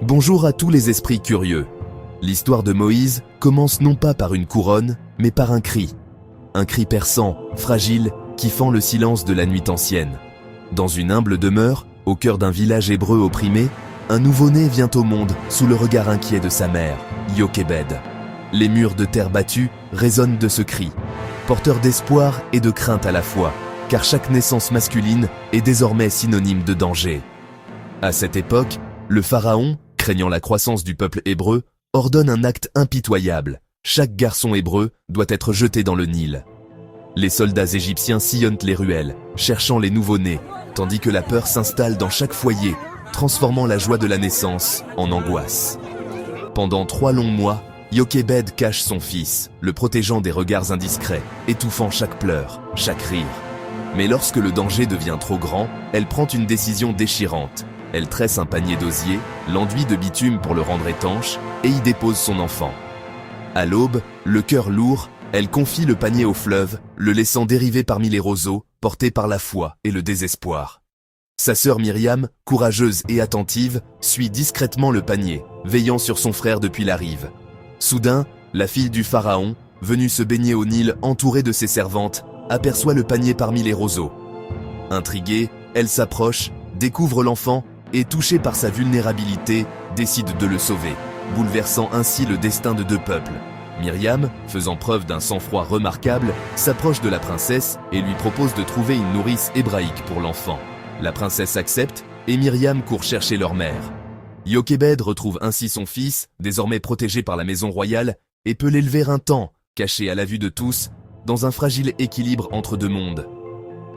Bonjour à tous les esprits curieux. L'histoire de Moïse commence non pas par une couronne, mais par un cri. Un cri perçant, fragile, qui fend le silence de la nuit ancienne. Dans une humble demeure, au cœur d'un village hébreu opprimé, un nouveau-né vient au monde sous le regard inquiet de sa mère, Yochébed. Les murs de terre battue résonnent de ce cri, porteur d'espoir et de crainte à la fois, car chaque naissance masculine est désormais synonyme de danger. À cette époque, le pharaon, craignant la croissance du peuple hébreu, ordonne un acte impitoyable. Chaque garçon hébreu doit être jeté dans le Nil. Les soldats égyptiens sillonnent les ruelles, cherchant les nouveau-nés, tandis que la peur s'installe dans chaque foyer, transformant la joie de la naissance en angoisse. Pendant 3 longs mois, Yochébed cache son fils, le protégeant des regards indiscrets, étouffant chaque pleur, chaque rire. Mais lorsque le danger devient trop grand, elle prend une décision déchirante. Elle tresse un panier d'osier, l'enduit de bitume pour le rendre étanche, et y dépose son enfant. À l'aube, le cœur lourd, elle confie le panier au fleuve, le laissant dériver parmi les roseaux, porté par la foi et le désespoir. Sa sœur Myriam, courageuse et attentive, suit discrètement le panier, veillant sur son frère depuis la rive. Soudain, la fille du pharaon, venue se baigner au Nil entourée de ses servantes, aperçoit le panier parmi les roseaux. Intriguée, elle s'approche, découvre l'enfant et, touchée par sa vulnérabilité, décide de le sauver, bouleversant ainsi le destin de 2 peuples. Myriam, faisant preuve d'un sang-froid remarquable, s'approche de la princesse et lui propose de trouver une nourrice hébraïque pour l'enfant. La princesse accepte et Myriam court chercher leur mère. Yochébed retrouve ainsi son fils, désormais protégé par la maison royale, et peut l'élever un temps, caché à la vue de tous, dans un fragile équilibre entre 2 mondes.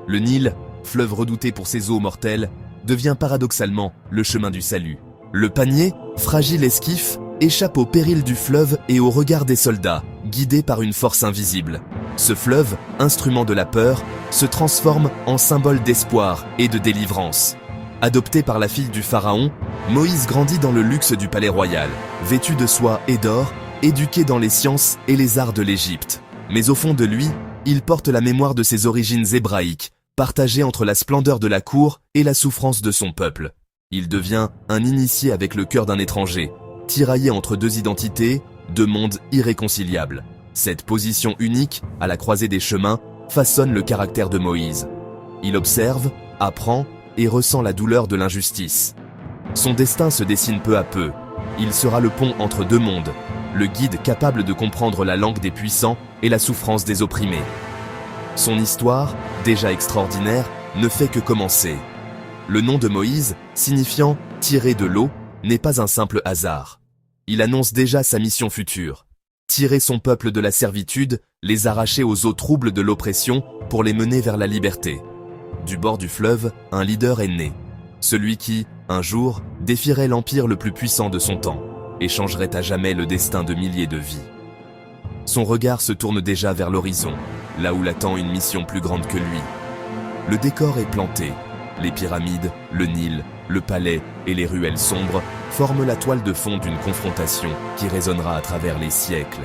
Le Nil, fleuve redouté pour ses eaux mortelles, devient paradoxalement le chemin du salut. Le panier, fragile esquif, échappe au péril du fleuve et au regard des soldats, guidé par une force invisible. Ce fleuve, instrument de la peur, se transforme en symbole d'espoir et de délivrance. Adopté par la fille du pharaon, Moïse grandit dans le luxe du palais royal, vêtu de soie et d'or, éduqué dans les sciences et les arts de l'Égypte. Mais au fond de lui, il porte la mémoire de ses origines hébraïques, partagées entre la splendeur de la cour et la souffrance de son peuple. Il devient un initié avec le cœur d'un étranger, tiraillé entre 2 identités, 2 mondes irréconciliables. Cette position unique, à la croisée des chemins, façonne le caractère de Moïse. Il observe, apprend et ressent la douleur de l'injustice. Son destin se dessine peu à peu. Il sera le pont entre 2 mondes, le guide capable de comprendre la langue des puissants et la souffrance des opprimés. Son histoire, déjà extraordinaire, ne fait que commencer. Le nom de Moïse, signifiant « tirer de l'eau », n'est pas un simple hasard. Il annonce déjà sa mission future. Tirer son peuple de la servitude, les arracher aux eaux troubles de l'oppression pour les mener vers la liberté. Du bord du fleuve, un leader est né. Celui qui, un jour, défierait l'empire le plus puissant de son temps et changerait à jamais le destin de milliers de vies. Son regard se tourne déjà vers l'horizon, là où l'attend une mission plus grande que lui. Le décor est planté. Les pyramides, le Nil, le palais et les ruelles sombres forment la toile de fond d'une confrontation qui résonnera à travers les siècles.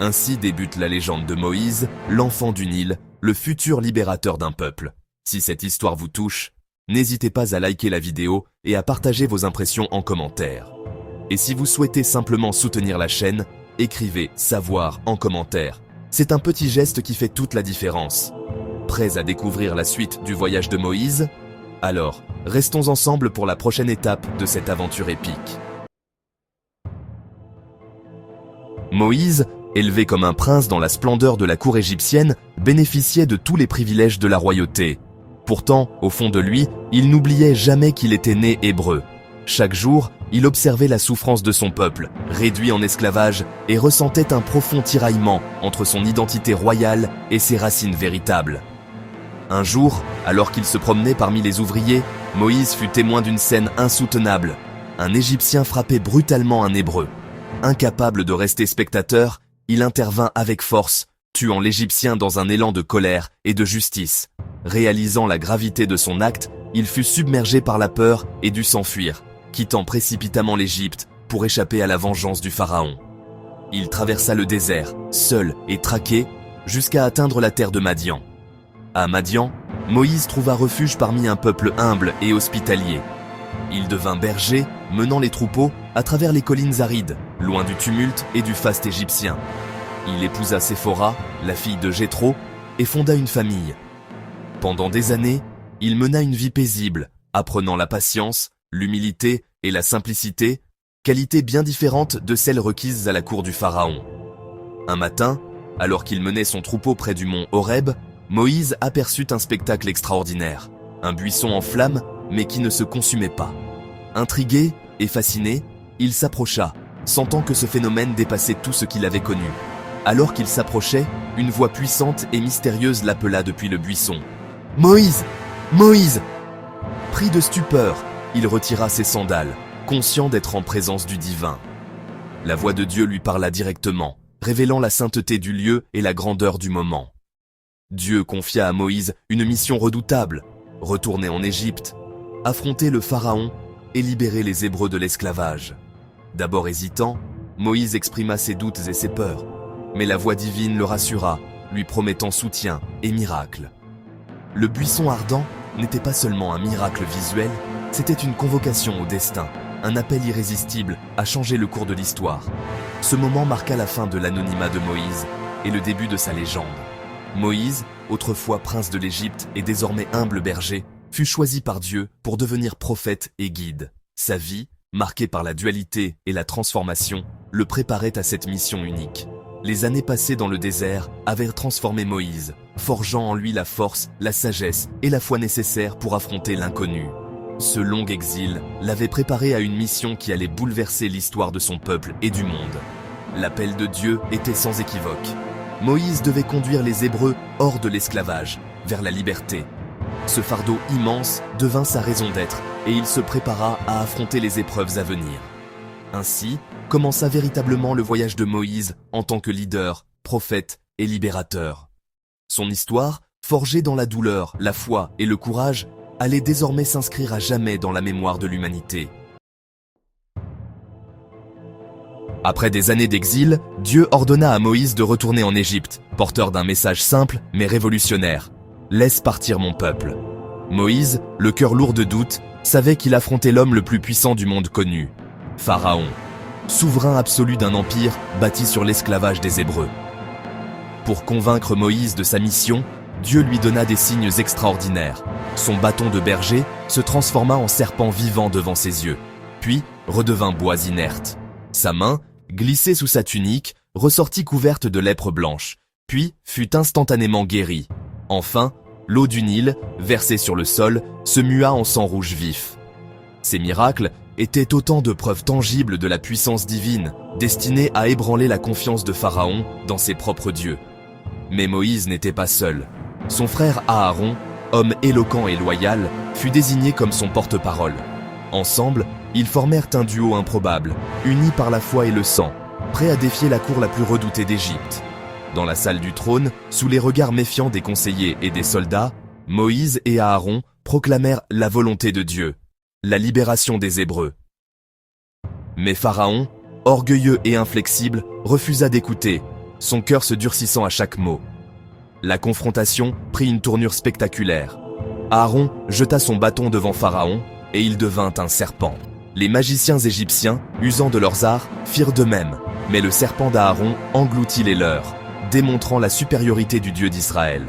Ainsi débute la légende de Moïse, l'enfant du Nil, le futur libérateur d'un peuple. Si cette histoire vous touche, n'hésitez pas à liker la vidéo et à partager vos impressions en commentaire. Et si vous souhaitez simplement soutenir la chaîne, écrivez « Savoir » en commentaire. C'est un petit geste qui fait toute la différence. Prêts à découvrir la suite du voyage de Moïse? Alors, restons ensemble pour la prochaine étape de cette aventure épique. Moïse, élevé comme un prince dans la splendeur de la cour égyptienne, bénéficiait de tous les privilèges de la royauté. Pourtant, au fond de lui, il n'oubliait jamais qu'il était né hébreu. Chaque jour, il observait la souffrance de son peuple, réduit en esclavage, et ressentait un profond tiraillement entre son identité royale et ses racines véritables. Un jour, alors qu'il se promenait parmi les ouvriers, Moïse fut témoin d'une scène insoutenable. Un Égyptien frappait brutalement un Hébreu. Incapable de rester spectateur, il intervint avec force, tuant l'Égyptien dans un élan de colère et de justice. Réalisant la gravité de son acte, il fut submergé par la peur et dut s'enfuir, quittant précipitamment l'Égypte pour échapper à la vengeance du pharaon. Il traversa le désert, seul et traqué, jusqu'à atteindre la terre de Madian. À Madian, Moïse trouva refuge parmi un peuple humble et hospitalier. Il devint berger, menant les troupeaux à travers les collines arides, loin du tumulte et du faste égyptien. Il épousa Séphora, la fille de Jéthro, et fonda une famille. Pendant des années, il mena une vie paisible, apprenant la patience, l'humilité et la simplicité, qualités bien différentes de celles requises à la cour du pharaon. Un matin, alors qu'il menait son troupeau près du mont Horeb, Moïse aperçut un spectacle extraordinaire, un buisson en flammes mais qui ne se consumait pas. Intrigué et fasciné, il s'approcha, sentant que ce phénomène dépassait tout ce qu'il avait connu. Alors qu'il s'approchait, une voix puissante et mystérieuse l'appela depuis le buisson. « Moïse! Moïse !» Pris de stupeur, il retira ses sandales, conscient d'être en présence du divin. La voix de Dieu lui parla directement, révélant la sainteté du lieu et la grandeur du moment. Dieu confia à Moïse une mission redoutable, retourner en Égypte, affronter le pharaon et libérer les Hébreux de l'esclavage. D'abord hésitant, Moïse exprima ses doutes et ses peurs, mais la voix divine le rassura, lui promettant soutien et miracle. Le buisson ardent n'était pas seulement un miracle visuel, c'était une convocation au destin, un appel irrésistible à changer le cours de l'histoire. Ce moment marqua la fin de l'anonymat de Moïse et le début de sa légende. Moïse, autrefois prince de l'Égypte et désormais humble berger, fut choisi par Dieu pour devenir prophète et guide. Sa vie, marquée par la dualité et la transformation, le préparait à cette mission unique. Les années passées dans le désert avaient transformé Moïse, forgeant en lui la force, la sagesse et la foi nécessaires pour affronter l'inconnu. Ce long exil l'avait préparé à une mission qui allait bouleverser l'histoire de son peuple et du monde. L'appel de Dieu était sans équivoque. Moïse devait conduire les Hébreux hors de l'esclavage, vers la liberté. Ce fardeau immense devint sa raison d'être et il se prépara à affronter les épreuves à venir. Ainsi commença véritablement le voyage de Moïse en tant que leader, prophète et libérateur. Son histoire, forgée dans la douleur, la foi et le courage, allait désormais s'inscrire à jamais dans la mémoire de l'humanité. Après des années d'exil, Dieu ordonna à Moïse de retourner en Égypte, porteur d'un message simple mais révolutionnaire. « Laisse partir mon peuple ». Moïse, le cœur lourd de doute, savait qu'il affrontait l'homme le plus puissant du monde connu, Pharaon, souverain absolu d'un empire bâti sur l'esclavage des Hébreux. Pour convaincre Moïse de sa mission, Dieu lui donna des signes extraordinaires. Son bâton de berger se transforma en serpent vivant devant ses yeux, puis redevint bois inerte. Sa main, glissée sous sa tunique, ressortit couverte de lèpre blanche, puis fut instantanément guérie. Enfin, l'eau du Nil, versée sur le sol, se mua en sang rouge vif. Ces miracles étaient autant de preuves tangibles de la puissance divine, destinées à ébranler la confiance de Pharaon dans ses propres dieux. Mais Moïse n'était pas seul. Son frère Aaron, homme éloquent et loyal, fut désigné comme son porte-parole. Ensemble, ils formèrent un duo improbable, unis par la foi et le sang, prêts à défier la cour la plus redoutée d'Égypte. Dans la salle du trône, sous les regards méfiants des conseillers et des soldats, Moïse et Aaron proclamèrent la volonté de Dieu, la libération des Hébreux. Mais Pharaon, orgueilleux et inflexible, refusa d'écouter, son cœur se durcissant à chaque mot. La confrontation prit une tournure spectaculaire. Aaron jeta son bâton devant Pharaon et il devint un serpent. Les magiciens égyptiens, usant de leurs arts, firent de même, mais le serpent d'Aaron engloutit les leurs, démontrant la supériorité du Dieu d'Israël.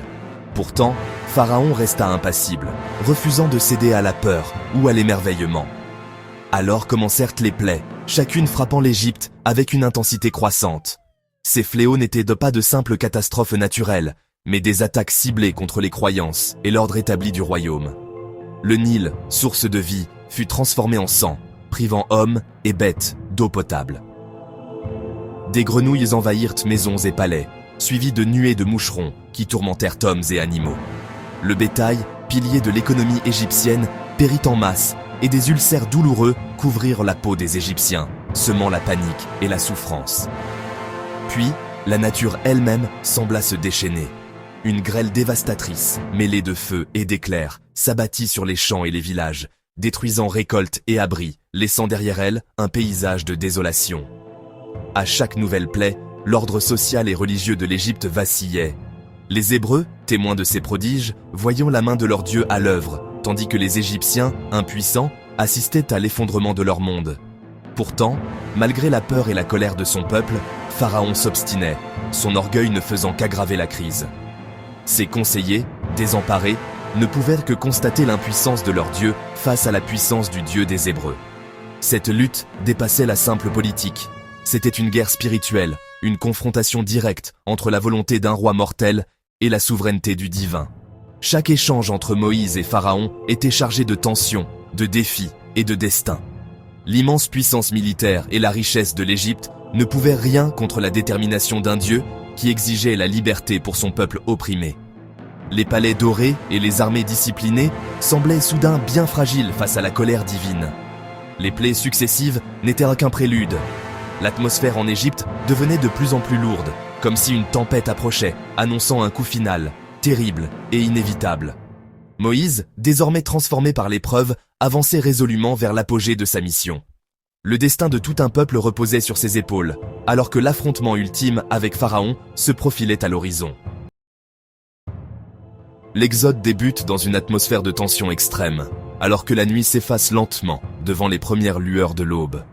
Pourtant, Pharaon resta impassible, refusant de céder à la peur ou à l'émerveillement. Alors commencèrent les plaies, chacune frappant l'Égypte avec une intensité croissante. Ces fléaux n'étaient pas de simples catastrophes naturelles, mais des attaques ciblées contre les croyances et l'ordre établi du royaume. Le Nil, source de vie, fut transformé en sang, privant hommes et bêtes d'eau potable. Des grenouilles envahirent maisons et palais, suivis de nuées de moucherons qui tourmentèrent hommes et animaux. Le bétail, pilier de l'économie égyptienne, périt en masse et des ulcères douloureux couvrirent la peau des Égyptiens, semant la panique et la souffrance. Puis, la nature elle-même sembla se déchaîner. Une grêle dévastatrice, mêlée de feu et d'éclairs, s'abattit sur les champs et les villages, détruisant récoltes et abris, laissant derrière elle un paysage de désolation. À chaque nouvelle plaie, l'ordre social et religieux de l'Égypte vacillait. Les Hébreux, témoins de ces prodiges, voyant la main de leur Dieu à l'œuvre, tandis que les Égyptiens, impuissants, assistaient à l'effondrement de leur monde. Pourtant, malgré la peur et la colère de son peuple, Pharaon s'obstinait, son orgueil ne faisant qu'aggraver la crise. Ses conseillers, désemparés, ne pouvaient que constater l'impuissance de leur Dieu face à la puissance du Dieu des Hébreux. Cette lutte dépassait la simple politique. C'était une guerre spirituelle, une confrontation directe entre la volonté d'un roi mortel et la souveraineté du divin. Chaque échange entre Moïse et Pharaon était chargé de tensions, de défis et de destin. L'immense puissance militaire et la richesse de l'Égypte ne pouvaient rien contre la détermination d'un Dieu qui exigeait la liberté pour son peuple opprimé. Les palais dorés et les armées disciplinées semblaient soudain bien fragiles face à la colère divine. Les plaies successives n'étaient qu'un prélude. L'atmosphère en Égypte devenait de plus en plus lourde, comme si une tempête approchait, annonçant un coup final, terrible et inévitable. Moïse, désormais transformé par l'épreuve, avançait résolument vers l'apogée de sa mission. Le destin de tout un peuple reposait sur ses épaules, alors que l'affrontement ultime avec Pharaon se profilait à l'horizon. L'exode débute dans une atmosphère de tension extrême, alors que la nuit s'efface lentement devant les premières lueurs de l'aube.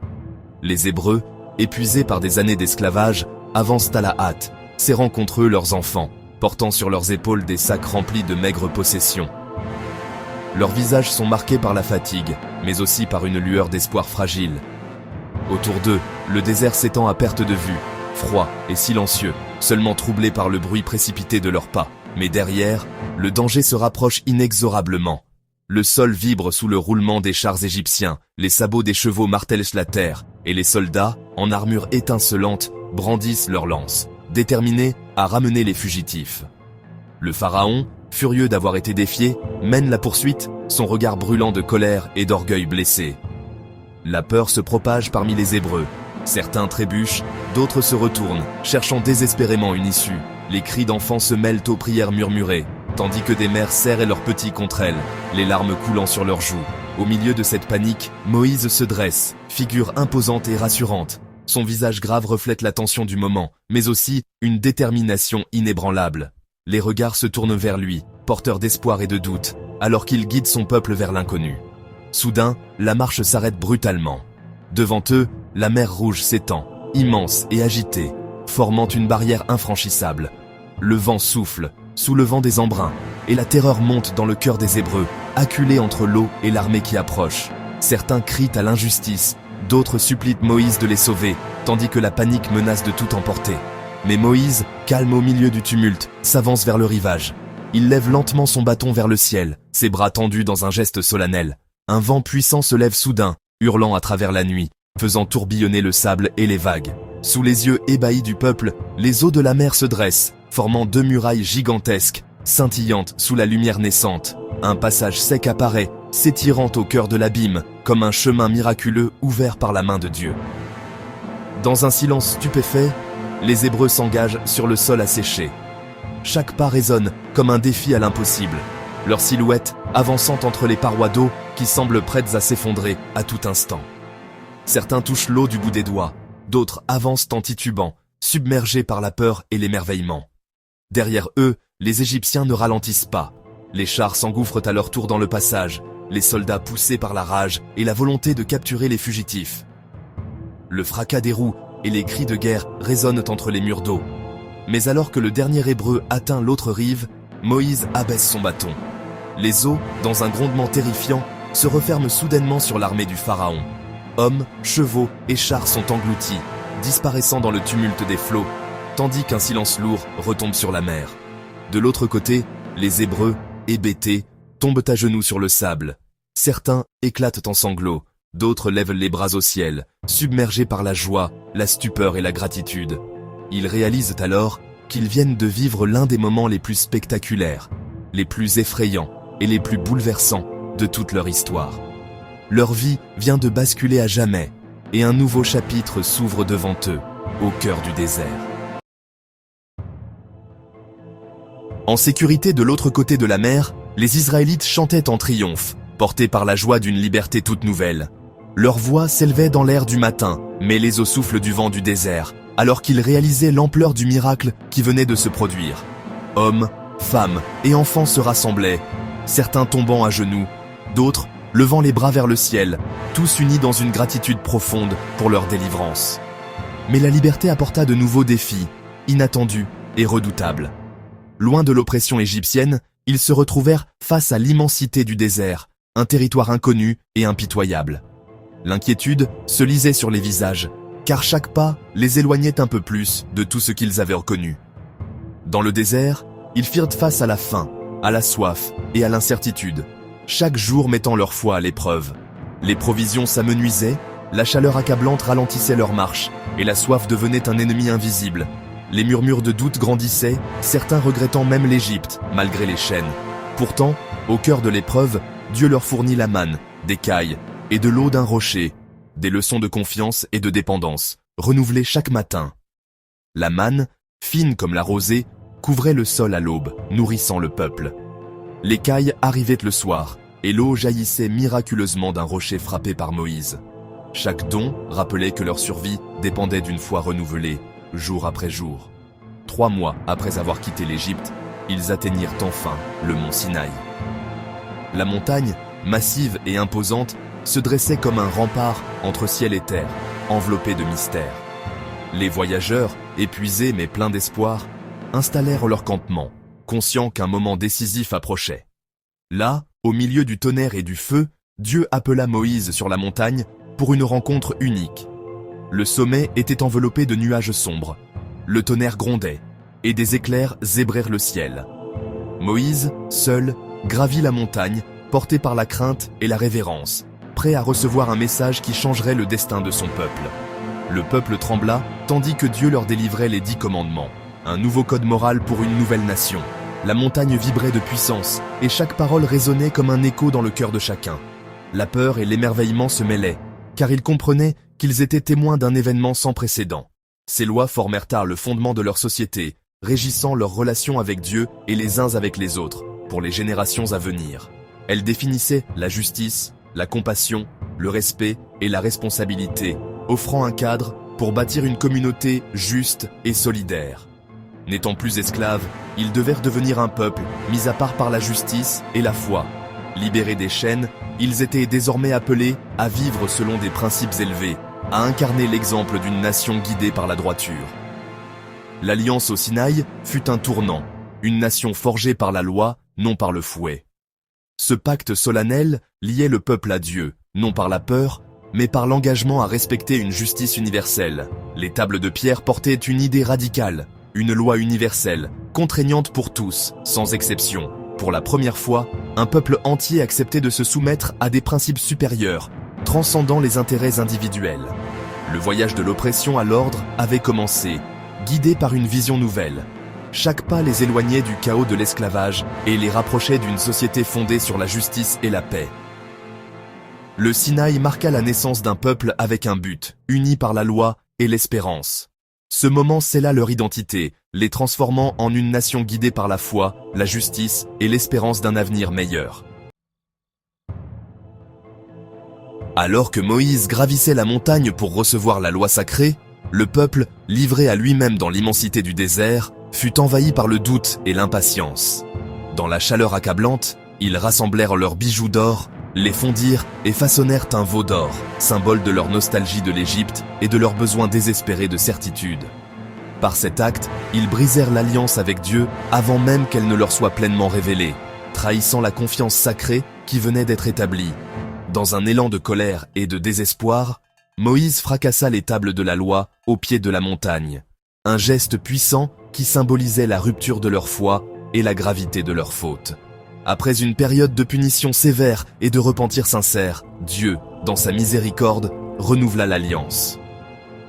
Les Hébreux, épuisés par des années d'esclavage, avancent à la hâte, serrant contre eux leurs enfants, portant sur leurs épaules des sacs remplis de maigres possessions. Leurs visages sont marqués par la fatigue, mais aussi par une lueur d'espoir fragile. Autour d'eux, le désert s'étend à perte de vue, froid et silencieux, seulement troublé par le bruit précipité de leurs pas. Mais derrière, le danger se rapproche inexorablement. Le sol vibre sous le roulement des chars égyptiens, les sabots des chevaux martèlent la terre, et les soldats, en armure étincelante, brandissent leurs lances, déterminés à ramener les fugitifs. Le pharaon, furieux d'avoir été défié, mène la poursuite, son regard brûlant de colère et d'orgueil blessé. La peur se propage parmi les Hébreux. Certains trébuchent, d'autres se retournent, cherchant désespérément une issue. Les cris d'enfants se mêlent aux prières murmurées, tandis que des mères serraient leurs petits contre elles, les larmes coulant sur leurs joues. Au milieu de cette panique, Moïse se dresse, figure imposante et rassurante. Son visage grave reflète la tension du moment, mais aussi une détermination inébranlable. Les regards se tournent vers lui, porteurs d'espoir et de doute, alors qu'il guide son peuple vers l'inconnu. Soudain, la marche s'arrête brutalement. Devant eux, la mer Rouge s'étend, immense et agitée, formant une barrière infranchissable. Le vent souffle, soulevant des embruns, et la terreur monte dans le cœur des Hébreux, acculés entre l'eau et l'armée qui approche. Certains crient à l'injustice, d'autres supplient Moïse de les sauver, tandis que la panique menace de tout emporter. Mais Moïse, calme au milieu du tumulte, s'avance vers le rivage. Il lève lentement son bâton vers le ciel, ses bras tendus dans un geste solennel. Un vent puissant se lève soudain, hurlant à travers la nuit, faisant tourbillonner le sable et les vagues. Sous les yeux ébahis du peuple, les eaux de la mer se dressent, formant deux murailles gigantesques, scintillantes sous la lumière naissante. Un passage sec apparaît, s'étirant au cœur de l'abîme, comme un chemin miraculeux ouvert par la main de Dieu. Dans un silence stupéfait, les Hébreux s'engagent sur le sol asséché. Chaque pas résonne comme un défi à l'impossible, leurs silhouettes avançant entre les parois d'eau qui semblent prêtes à s'effondrer à tout instant. Certains touchent l'eau du bout des doigts, d'autres avancent en titubant, submergés par la peur et l'émerveillement. Derrière eux, les Égyptiens ne ralentissent pas. Les chars s'engouffrent à leur tour dans le passage, les soldats poussés par la rage et la volonté de capturer les fugitifs. Le fracas des roues et les cris de guerre résonnent entre les murs d'eau. Mais alors que le dernier Hébreu atteint l'autre rive, Moïse abaisse son bâton. Les eaux, dans un grondement terrifiant, se referment soudainement sur l'armée du Pharaon. Hommes, chevaux et chars sont engloutis, disparaissant dans le tumulte des flots, tandis qu'un silence lourd retombe sur la mer. De l'autre côté, les Hébreux, hébétés, tombent à genoux sur le sable. Certains éclatent en sanglots, d'autres lèvent les bras au ciel, submergés par la joie, la stupeur et la gratitude. Ils réalisent alors qu'ils viennent de vivre l'un des moments les plus spectaculaires, les plus effrayants et les plus bouleversants de toute leur histoire. Leur vie vient de basculer à jamais, et un nouveau chapitre s'ouvre devant eux, au cœur du désert. En sécurité de l'autre côté de la mer, les Israélites chantaient en triomphe, portés par la joie d'une liberté toute nouvelle. Leur voix s'élevait dans l'air du matin, mêlées au souffle du vent du désert, alors qu'ils réalisaient l'ampleur du miracle qui venait de se produire. Hommes, femmes et enfants se rassemblaient, certains tombant à genoux, d'autres levant les bras vers le ciel, tous unis dans une gratitude profonde pour leur délivrance. Mais la liberté apporta de nouveaux défis, inattendus et redoutables. Loin de l'oppression égyptienne, ils se retrouvèrent face à l'immensité du désert, un territoire inconnu et impitoyable. L'inquiétude se lisait sur les visages, car chaque pas les éloignait un peu plus de tout ce qu'ils avaient reconnu. Dans le désert, ils firent face à la faim, à la soif et à l'incertitude, chaque jour mettant leur foi à l'épreuve. Les provisions s'amenuisaient, la chaleur accablante ralentissait leur marche, et la soif devenait un ennemi invisible. Les murmures de doute grandissaient, certains regrettant même l'Égypte, malgré les chaînes. Pourtant, au cœur de l'épreuve, Dieu leur fournit la manne, des cailles et de l'eau d'un rocher, des leçons de confiance et de dépendance, renouvelées chaque matin. La manne, fine comme la rosée, couvrait le sol à l'aube, nourrissant le peuple. Les cailles arrivaient le soir, et l'eau jaillissait miraculeusement d'un rocher frappé par Moïse. Chaque don rappelait que leur survie dépendait d'une foi renouvelée, jour après jour. 3 mois après avoir quitté l'Égypte, ils atteignirent enfin le mont Sinaï. La montagne, massive et imposante, se dressait comme un rempart entre ciel et terre, enveloppé de mystères. Les voyageurs, épuisés mais pleins d'espoir, installèrent leur campement, conscients qu'un moment décisif approchait. Là, au milieu du tonnerre et du feu, Dieu appela Moïse sur la montagne pour une rencontre unique. Le sommet était enveloppé de nuages sombres, le tonnerre grondait, et des éclairs zébrèrent le ciel. Moïse, seul, gravit la montagne, porté par la crainte et la révérence, prêt à recevoir un message qui changerait le destin de son peuple. Le peuple trembla, tandis que Dieu leur délivrait les 10 commandements, un nouveau code moral pour une nouvelle nation. La montagne vibrait de puissance, et chaque parole résonnait comme un écho dans le cœur de chacun. La peur et l'émerveillement se mêlaient, car ils comprenaient qu'ils étaient témoins d'un événement sans précédent. Ces lois formèrent tard le fondement de leur société, régissant leurs relations avec Dieu et les uns avec les autres, pour les générations à venir. Elles définissaient la justice, la compassion, le respect et la responsabilité, offrant un cadre pour bâtir une communauté juste et solidaire. N'étant plus esclaves, ils devaient devenir un peuple, mis à part par la justice et la foi. Libérés des chaînes, ils étaient désormais appelés à vivre selon des principes élevés, à incarner l'exemple d'une nation guidée par la droiture. L'alliance au Sinaï fut un tournant, une nation forgée par la loi, non par le fouet. Ce pacte solennel liait le peuple à Dieu, non par la peur, mais par l'engagement à respecter une justice universelle. Les tables de pierre portaient une idée radicale, une loi universelle, contraignante pour tous, sans exception. Pour la première fois, un peuple entier acceptait de se soumettre à des principes supérieurs, transcendant les intérêts individuels. Le voyage de l'oppression à l'ordre avait commencé, guidé par une vision nouvelle. Chaque pas les éloignait du chaos de l'esclavage et les rapprochait d'une société fondée sur la justice et la paix. Le Sinaï marqua la naissance d'un peuple avec un but, uni par la loi et l'espérance. Ce moment scella leur identité, les transformant en une nation guidée par la foi, la justice et l'espérance d'un avenir meilleur. Alors que Moïse gravissait la montagne pour recevoir la loi sacrée, le peuple, livré à lui-même dans l'immensité du désert, fut envahi par le doute et l'impatience. Dans la chaleur accablante, ils rassemblèrent leurs bijoux d'or, les fondirent et façonnèrent un veau d'or, symbole de leur nostalgie de l'Égypte et de leur besoin désespéré de certitude. Par cet acte, ils brisèrent l'alliance avec Dieu avant même qu'elle ne leur soit pleinement révélée, trahissant la confiance sacrée qui venait d'être établie. Dans un élan de colère et de désespoir, Moïse fracassa les tables de la loi au pied de la montagne. Un geste puissant qui symbolisait la rupture de leur foi et la gravité de leur faute. Après une période de punition sévère et de repentir sincère, Dieu, dans sa miséricorde, renouvela l'alliance.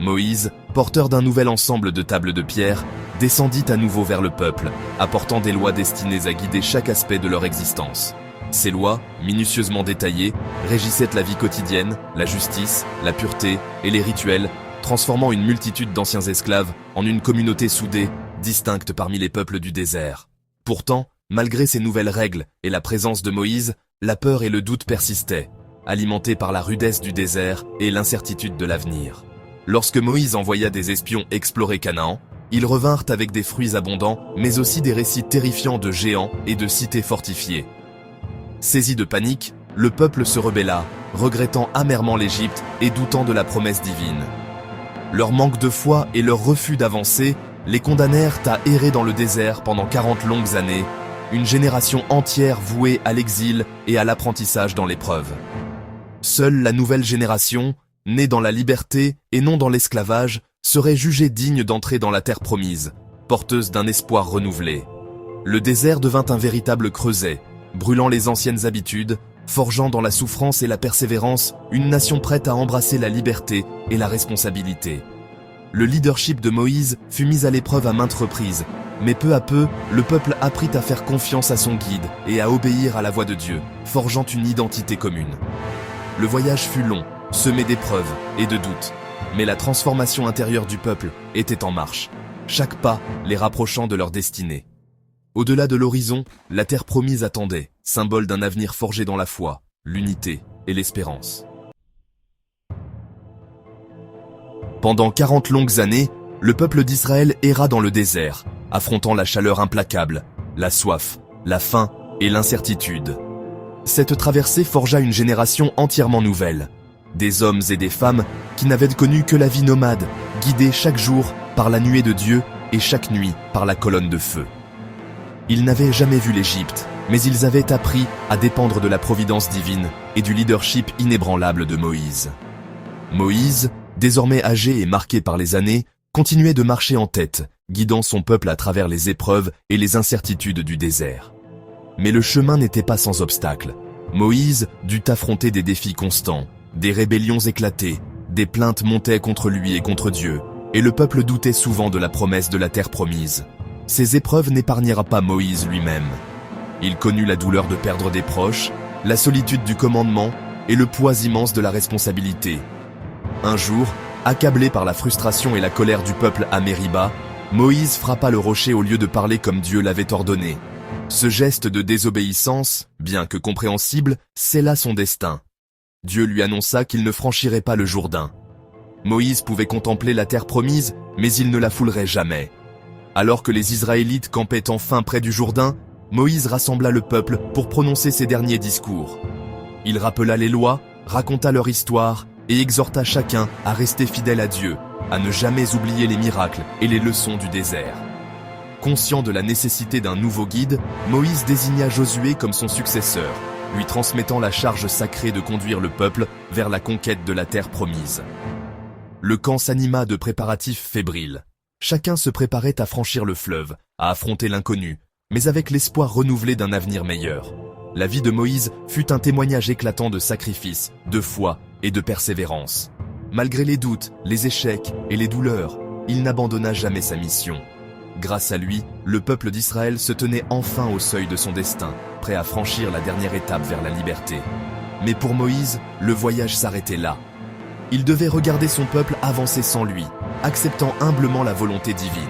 Moïse, porteur d'un nouvel ensemble de tables de pierre, descendit à nouveau vers le peuple, apportant des lois destinées à guider chaque aspect de leur existence. Ces lois, minutieusement détaillées, régissaient la vie quotidienne, la justice, la pureté et les rituels, transformant une multitude d'anciens esclaves en une communauté soudée, distincte parmi les peuples du désert. Pourtant, malgré ces nouvelles règles et la présence de Moïse, la peur et le doute persistaient, alimentés par la rudesse du désert et l'incertitude de l'avenir. Lorsque Moïse envoya des espions explorer Canaan, ils revinrent avec des fruits abondants, mais aussi des récits terrifiants de géants et de cités fortifiées. Saisis de panique, le peuple se rebella, regrettant amèrement l'Égypte et doutant de la promesse divine. Leur manque de foi et leur refus d'avancer les condamnèrent à errer dans le désert pendant 40 longues années, une génération entière vouée à l'exil et à l'apprentissage dans l'épreuve. Seule la nouvelle génération, née dans la liberté et non dans l'esclavage, serait jugée digne d'entrer dans la terre promise, porteuse d'un espoir renouvelé. Le désert devint un véritable creuset, brûlant les anciennes habitudes, forgeant dans la souffrance et la persévérance une nation prête à embrasser la liberté et la responsabilité. Le leadership de Moïse fut mis à l'épreuve à maintes reprises, mais peu à peu, le peuple apprit à faire confiance à son guide et à obéir à la voix de Dieu, forgeant une identité commune. Le voyage fut long, semé d'épreuves et de doutes, mais la transformation intérieure du peuple était en marche, chaque pas les rapprochant de leur destinée. Au-delà de l'horizon, la terre promise attendait, symbole d'un avenir forgé dans la foi, l'unité et l'espérance. Pendant 40 longues années, le peuple d'Israël erra dans le désert, affrontant la chaleur implacable, la soif, la faim et l'incertitude. Cette traversée forgea une génération entièrement nouvelle. Des hommes et des femmes qui n'avaient connu que la vie nomade, guidés chaque jour par la nuée de Dieu et chaque nuit par la colonne de feu. Ils n'avaient jamais vu l'Égypte, mais ils avaient appris à dépendre de la providence divine et du leadership inébranlable de Moïse. Moïse, désormais âgé et marqué par les années, continuait de marcher en tête, guidant son peuple à travers les épreuves et les incertitudes du désert. Mais le chemin n'était pas sans obstacles. Moïse dut affronter des défis constants, des rébellions éclatées, des plaintes montaient contre lui et contre Dieu, et le peuple doutait souvent de la promesse de la terre promise. Ces épreuves n'épargnèrent pas Moïse lui-même. Il connut la douleur de perdre des proches, la solitude du commandement et le poids immense de la responsabilité. Un jour, accablé par la frustration et la colère du peuple à Mériba, Moïse frappa le rocher au lieu de parler comme Dieu l'avait ordonné. Ce geste de désobéissance, bien que compréhensible, scella son destin. Dieu lui annonça qu'il ne franchirait pas le Jourdain. Moïse pouvait contempler la terre promise, mais il ne la foulerait jamais. Alors que les Israélites campaient enfin près du Jourdain, Moïse rassembla le peuple pour prononcer ses derniers discours. Il rappela les lois, raconta leur histoire et exhorta chacun à rester fidèle à Dieu, à ne jamais oublier les miracles et les leçons du désert. Conscient de la nécessité d'un nouveau guide, Moïse désigna Josué comme son successeur, lui transmettant la charge sacrée de conduire le peuple vers la conquête de la terre promise. Le camp s'anima de préparatifs fébriles. Chacun se préparait à franchir le fleuve, à affronter l'inconnu, mais avec l'espoir renouvelé d'un avenir meilleur. La vie de Moïse fut un témoignage éclatant de sacrifice, de foi et de persévérance. Malgré les doutes, les échecs et les douleurs, il n'abandonna jamais sa mission. Grâce à lui, le peuple d'Israël se tenait enfin au seuil de son destin, prêt à franchir la dernière étape vers la liberté. Mais pour Moïse, le voyage s'arrêtait là. Il devait regarder son peuple avancer sans lui, acceptant humblement la volonté divine.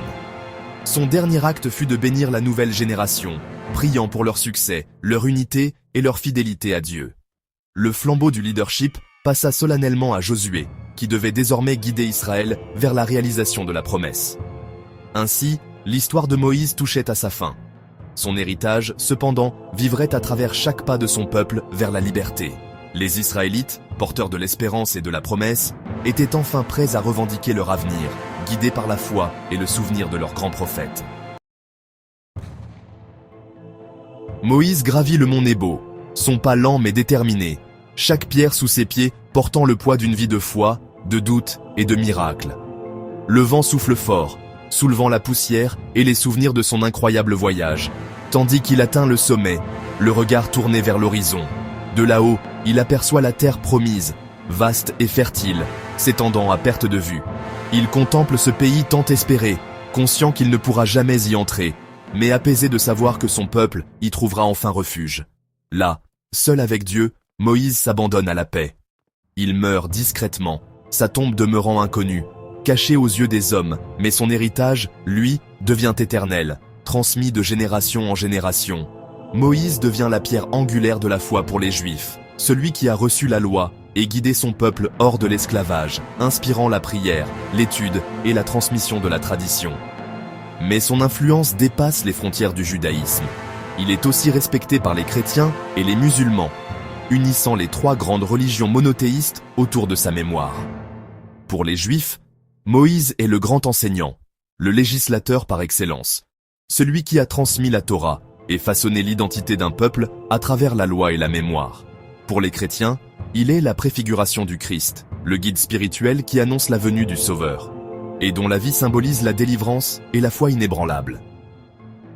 Son dernier acte fut de bénir la nouvelle génération, priant pour leur succès, leur unité et leur fidélité à Dieu. Le flambeau du leadership passa solennellement à Josué, qui devait désormais guider Israël vers la réalisation de la promesse. Ainsi, l'histoire de Moïse touchait à sa fin. Son héritage, cependant, vivrait à travers chaque pas de son peuple vers la liberté. Les Israélites, porteurs de l'espérance et de la promesse, étaient enfin prêts à revendiquer leur avenir, guidés par la foi et le souvenir de leur grand prophète. Moïse gravit le mont Nebo, son pas lent mais déterminé, chaque pierre sous ses pieds portant le poids d'une vie de foi, de doute et de miracle. Le vent souffle fort, soulevant la poussière et les souvenirs de son incroyable voyage, tandis qu'il atteint le sommet, le regard tourné vers l'horizon. De là-haut, il aperçoit la terre promise, vaste et fertile, s'étendant à perte de vue. Il contemple ce pays tant espéré, conscient qu'il ne pourra jamais y entrer, mais apaisé de savoir que son peuple y trouvera enfin refuge. Là, seul avec Dieu, Moïse s'abandonne à la paix. Il meurt discrètement, sa tombe demeurant inconnue, cachée aux yeux des hommes, mais son héritage, lui, devient éternel, transmis de génération en génération. Moïse devient la pierre angulaire de la foi pour les Juifs, celui qui a reçu la loi et guidé son peuple hors de l'esclavage, inspirant la prière, l'étude et la transmission de la tradition. Mais son influence dépasse les frontières du judaïsme. Il est aussi respecté par les chrétiens et les musulmans. unissant les 3 grandes religions monothéistes autour de sa mémoire. Pour les Juifs, Moïse est le grand enseignant, le législateur par excellence, celui qui a transmis la Torah et façonné l'identité d'un peuple à travers la loi et la mémoire. Pour les chrétiens, il est la préfiguration du Christ, le guide spirituel qui annonce la venue du Sauveur, et dont la vie symbolise la délivrance et la foi inébranlable.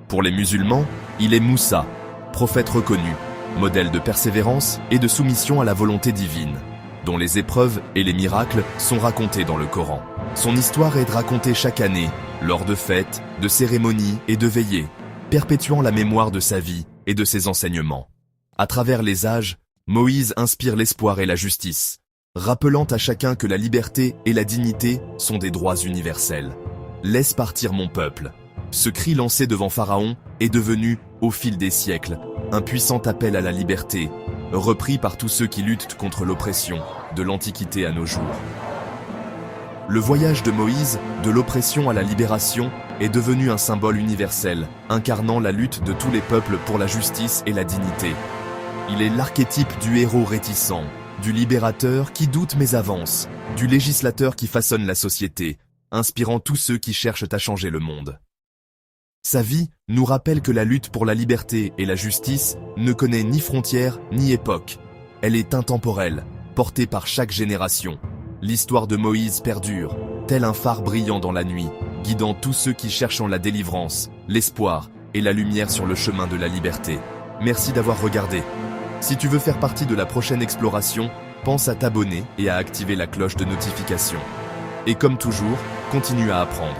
Pour les musulmans, il est Moussa, prophète reconnu, modèle de persévérance et de soumission à la volonté divine, dont les épreuves et les miracles sont racontés dans le Coran. Son histoire est racontée chaque année, lors de fêtes, de cérémonies et de veillées, perpétuant la mémoire de sa vie et de ses enseignements. À travers les âges, Moïse inspire l'espoir et la justice, rappelant à chacun que la liberté et la dignité sont des droits universels. « Laisse partir mon peuple ». Ce cri lancé devant Pharaon est devenu, au fil des siècles, un puissant appel à la liberté, repris par tous ceux qui luttent contre l'oppression, de l'Antiquité à nos jours. Le voyage de Moïse, de l'oppression à la libération, est devenu un symbole universel, incarnant la lutte de tous les peuples pour la justice et la dignité. Il est l'archétype du héros réticent, du libérateur qui doute mais avance, du législateur qui façonne la société, inspirant tous ceux qui cherchent à changer le monde. Sa vie nous rappelle que la lutte pour la liberté et la justice ne connaît ni frontières ni époque. Elle est intemporelle, portée par chaque génération. L'histoire de Moïse perdure, tel un phare brillant dans la nuit, guidant tous ceux qui cherchent la délivrance, l'espoir et la lumière sur le chemin de la liberté. Merci d'avoir regardé. Si tu veux faire partie de la prochaine exploration, pense à t'abonner et à activer la cloche de notification. Et comme toujours, continue à apprendre.